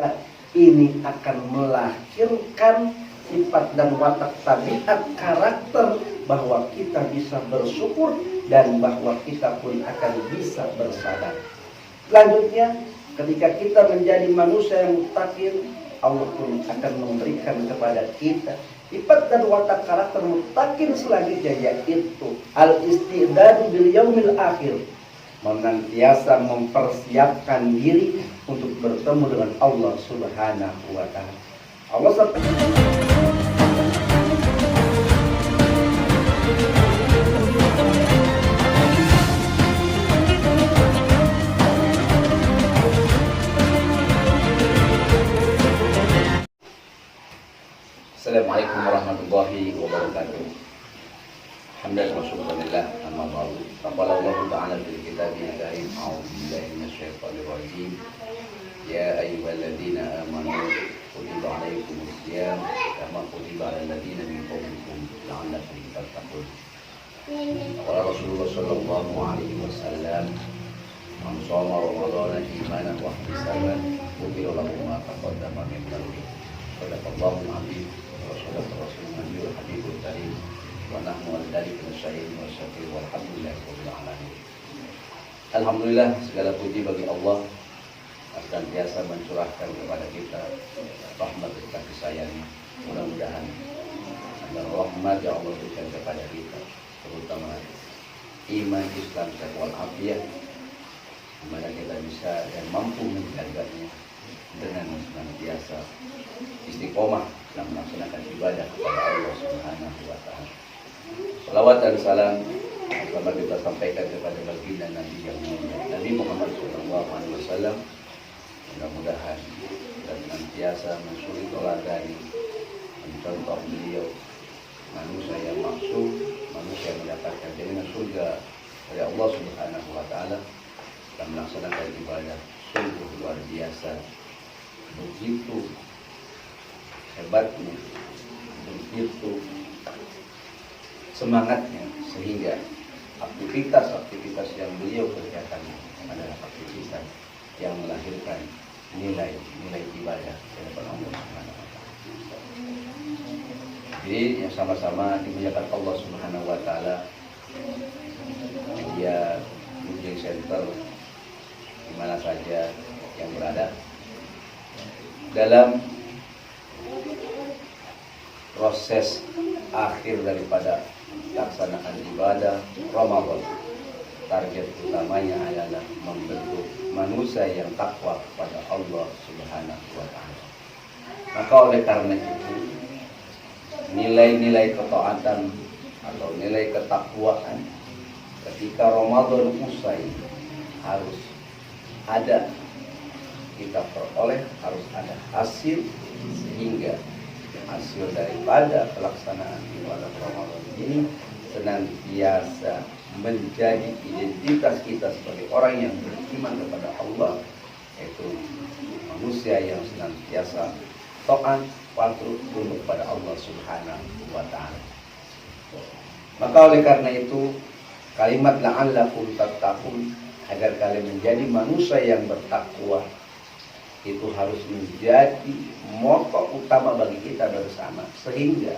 Nah, ini akan melahirkan sifat dan watak tabiat karakter bahwa kita bisa bersyukur dan bahwa kita pun akan bisa bersabar. Selanjutnya, ketika kita menjadi manusia yang mutakin, Allah pun akan memberikan kepada kita sifat dan watak karakter mutakin selanjutnya, yaitu al-istidadu bil yaumil akhir, menantiasa mempersiapkan diri untuk bertemu dengan Allah Subhanahu wa ta'ala. Allah Assalamualaikum warahmatullahi wabarakatuh. Alhamdulillah wa syukurillah, amma ba'du. Qala Allah Ta'ala fil kitabil karim, a'udzu billahi minasyaitonir rajim. Ya ayyuhalladzina amanu kutiba 'alaikumus shiyam kama kutiba 'alal ladzina min qablikum la'allakum tattaqun. Qala Rasulullah sallallahu alaihi wasallam, man shoma ramadhana imanan wa ihtisaban ghufira lahu ma taqaddama min dhanbihi. Sadaqallahul 'azim. Rasulullah Habibul Karim wa nahnu al-dari al-syahid wa syakir walhamdulillahi rabbil alamin. Alhamdulillah, segala puji bagi Allah akan biasa mencurahkan kepada kita rahmat dan kasih sayang. Mudah-mudahan agar rahmat yang Allah berikan kepada kita, terutama iman, Islam, wal afiyah, di mana kita bisa dan mampu menjaganya dengan senantiasa istiqomah dalam melaksanakan ibadah kepada Allah Subhanahu wa ta'ala. Salawat dan salam sama kita sampaikan kepada baginda Nabi yang mulia, Nabi Muhammad SAW. Mudah-mudahan dan senantiasa mensuri teladan, mencontoh beliau, manusia yang maksum, manusia yang mendapatkan jaminan surga dari Allah Subhanahu wa ta'ala dan melaksanakan ibadah sungguh luar biasa. Begitu hebatnya, begitu semangatnya, sehingga aktivitas yang beliau kerjakan adalah aktivitas yang melahirkan nilai ibadah dari Allah Subhanahu wa ta'ala. Jadi yang sama-sama dimuliakan Allah Subhanahu wa ta'ala, dia Muslim Center di mana saja yang berada dalam proses akhir daripada pelaksanaan ibadah Ramadan. Target utamanya adalah membentuk manusia yang takwa kepada Allah Subhanahu wa ta'ala. Maka oleh karena itu, nilai-nilai ketaatan atau nilai ketakwaan ketika Ramadan usai harus ada, kita peroleh, harus ada hasil, sehingga hasil daripada pelaksanaan ibadah Ramadan ini senantiasa menjadi identitas kita sebagai orang yang beriman kepada Allah, yaitu manusia yang senantiasa taat patuh tunduk kepada Allah Subhanahu wa ta'ala. Maka oleh karena itu, kalimat la'allakum tattaqun, agar kalian menjadi manusia yang bertakwa, itu harus menjadi moto utama bagi kita bersama, sehingga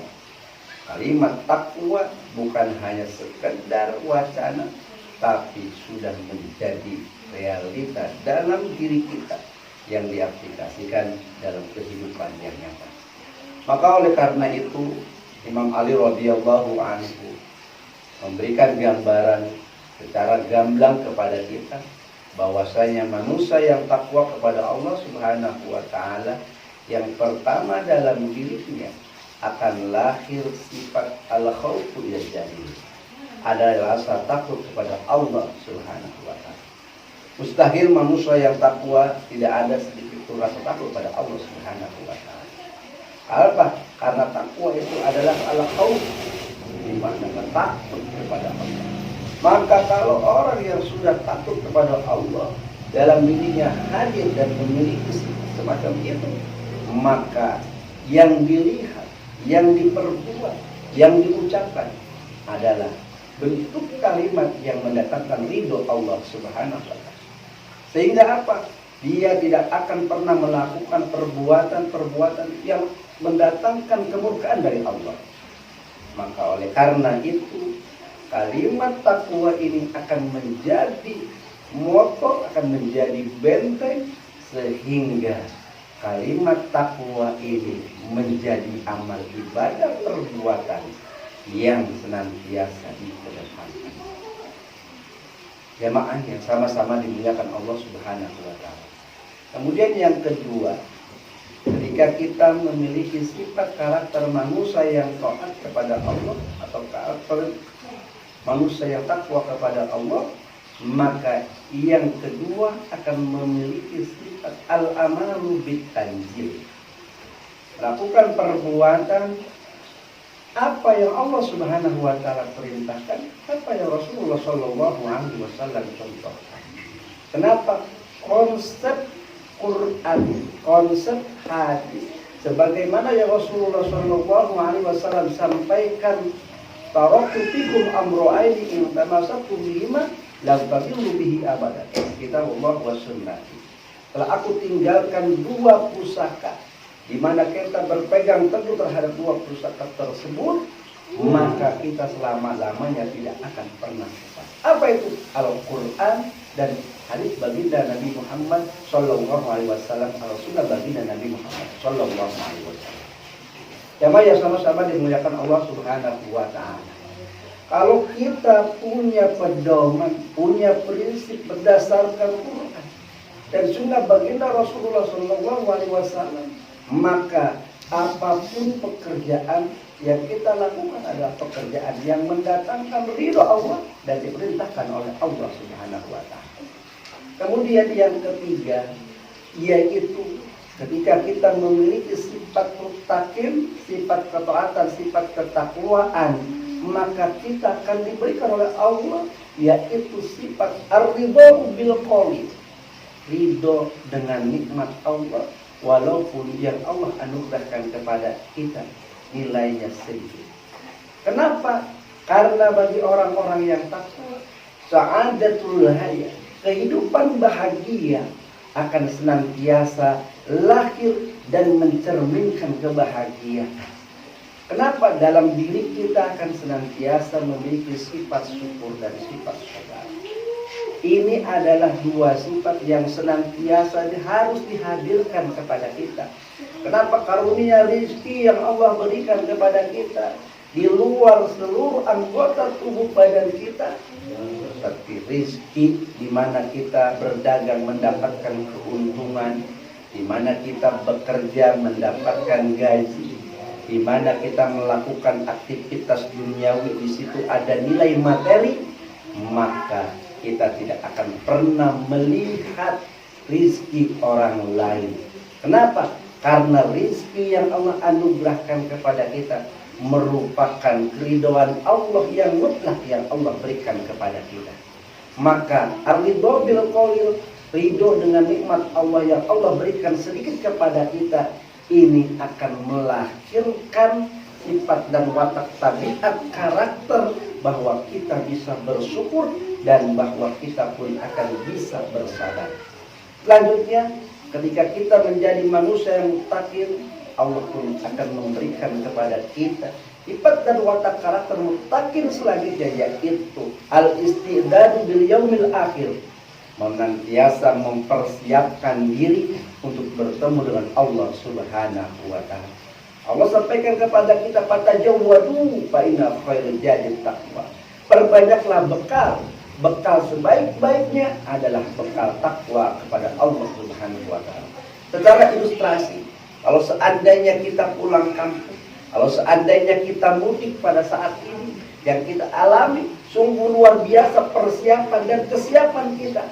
kalimat takwa bukan hanya sekedar wacana, tapi sudah menjadi realita dalam diri kita yang diaplikasikan dalam kehidupan yang nyata. Maka oleh karena itu, Imam Ali radhiyallahu anhu memberikan gambaran secara gamblang kepada kita bahwasanya manusia yang takwa kepada Allah Subhanahu wa ta'ala, yang pertama dalam dirinya akan lahir sifat al-khawfu yajari, ada rasa takut kepada Allah Subhanahu wa ta'ala. Mustahil manusia yang takwa tidak ada sedikit pun rasa takut kepada Allah Subhanahu wa ta'ala. Apa? Karena takwa itu adalah al-khawf, di mana takut kepada Allah. Maka kalau orang yang sudah takut kepada Allah, dalam dirinya hadir dan memiliki semacam itu, maka yang dilihat, yang diperbuat, yang diucapkan adalah bentuk kalimat yang mendatangkan ridho Allah Subhanahu wa ta'ala. Sehingga apa? Dia tidak akan pernah melakukan perbuatan-perbuatan yang mendatangkan kemurkaan dari Allah. Maka oleh karena itu, kalimat takwa ini akan menjadi motor, akan menjadi benteng, sehingga kalimat takwa ini menjadi amal ibadah perbuatan yang senantiasa dikedepankan. Jamaah yang sama-sama dimuliakan Allah Subhanahu wa Ta'ala. Kemudian yang kedua, ketika kita memiliki sifat karakter manusia yang taat kepada Allah atau karakter manusia yang takwa kepada Allah, maka yang kedua akan memiliki sifat al-amalu bitanzil. Lakukan perbuatan apa yang Allah Subhanahu wa Ta'ala perintahkan, apa yang Rasulullah Shallallahu Alaihi Wasallam contohkan. Kenapa? Konsep Quran, konsep hadis, sebagaimana yang Rasulullah Shallallahu Alaihi Wasallam sampaikan, taraktu fikum amro'aini in tamassakum bihima la tadillu bihi abada, kitabullah wa sunnah. Telah aku tinggalkan dua pusaka, di mana kita berpegang teguh terhadap dua pusaka tersebut, maka kita selama-lamanya tidak akan pernah sesat. Apa itu? Al-Quran dan hadis baginda Nabi Muhammad Sallallahu Alaihi Wasallam, al-sunnah baginda Nabi Muhammad Sallallahu Alaihi Wasallam. Jamaah yang sama-sama dimuliakan Allah Subhanahu wa Ta'ala. Kalau kita punya pedoman, punya prinsip berdasarkan Quran dan sunnah baginda Rasulullah Sallallahu Alaihi Wasallam, maka apapun pekerjaan yang kita lakukan adalah pekerjaan yang mendatangkan ridho Allah dan diperintahkan oleh Allah Subhanahu wa Ta'ala. Kemudian yang ketiga, yaitu ketika kita memiliki sifat muttaqin, sifat ketaatan, sifat ketakwaan, maka kita akan diberikan oleh Allah yaitu sifat ar-ridho bil qoli, ridho dengan nikmat Allah walaupun yang Allah anugerahkan kepada kita nilainya sedikit. Kenapa? Karena bagi orang-orang yang takwa, sa'adatul hayat, kehidupan bahagia akan senantiasa lahir dan mencerminkan kebahagiaan. Kenapa? Dalam diri kita akan senantiasa memiliki sifat syukur dan sifat sabar. Ini adalah dua sifat yang senantiasa harus dihadirkan kepada kita. Kenapa? Karunia rezeki yang Allah berikan kepada kita di luar seluruh anggota tubuh badan kita, seperti rezeki di mana kita berdagang mendapatkan keuntungan, di mana kita bekerja mendapatkan gaji, di mana kita melakukan aktivitas duniawi, di situ ada nilai materi, maka kita tidak akan pernah melihat rizki orang lain. Kenapa? Karena rizki yang Allah anugerahkan kepada kita merupakan keridhaan Allah yang mutlak yang Allah berikan kepada kita. Maka ar-ridho bil qawil, ridho dengan nikmat Allah yang Allah berikan sedikit kepada kita, ini akan melahirkan sifat dan watak tabiat karakter bahwa kita bisa bersyukur dan bahwa kita pun akan bisa bersabar. Selanjutnya, ketika kita menjadi manusia yang muttaqin, Allah pun akan memberikan kepada kita sifat dan watak karakter muttaqin selanjutnya, yaitu al-istidadu bil yaumil akhir, menantiasa mempersiapkan diri untuk bertemu dengan Allah Subhanahu wa Ta'ala. Allah sampaikan kepada kita, fatajawwadu fa inna khairal zadi taqwa. Perbanyaklah bekal. Bekal sebaik-baiknya adalah bekal takwa kepada Allah Subhanahu wa Ta'ala. Secara ilustrasi, kalau seandainya kita pulang kampung, kalau seandainya kita mudik pada saat ini, yang kita alami sungguh luar biasa persiapan dan kesiapan kita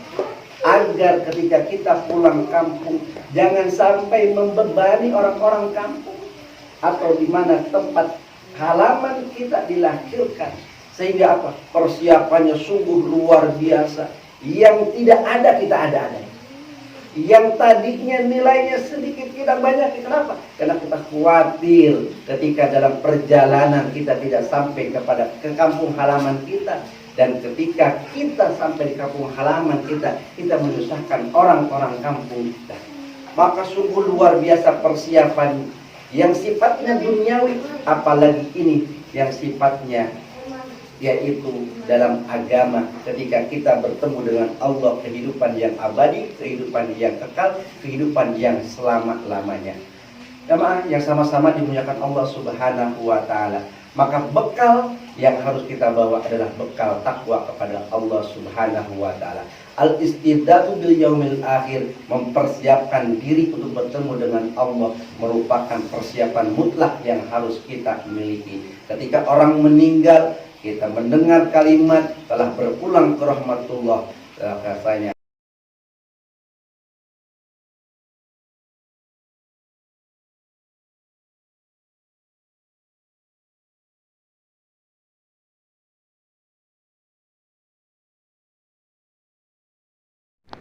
agar ketika kita pulang kampung jangan sampai membebani orang-orang kampung atau di mana tempat halaman kita dilahirkan, sehingga apa? Persiapannya sungguh luar biasa, yang tidak ada kita ada-ada, yang tadinya nilainya sedikit kita banyak. Kenapa? Karena kita khawatir ketika dalam perjalanan kita tidak sampai ke kampung halaman kita, Dan ketika kita sampai di kampung halaman kita menyusahkan orang-orang kampung kita, maka sungguh luar biasa persiapan yang sifatnya duniawi, apalagi ini yang sifatnya yaitu dalam agama. Ketika kita bertemu dengan Allah, kehidupan yang abadi, kehidupan yang kekal, kehidupan yang selama-lamanya. Jamaah yang sama-sama dimuliakan Allah Subhanahu wa taala, maka bekal yang harus kita bawa adalah bekal takwa kepada Allah Subhanahu wa taala. Al-istidadu bil yaumil akhir, mempersiapkan diri untuk bertemu dengan Allah, merupakan persiapan mutlak yang harus kita miliki. Ketika orang meninggal, kita mendengar kalimat telah berpulang ke rahmatullah, rasanya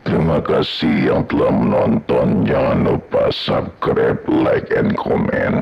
Terima kasih yang telah menonton. Jangan lupa subscribe, like, and comment.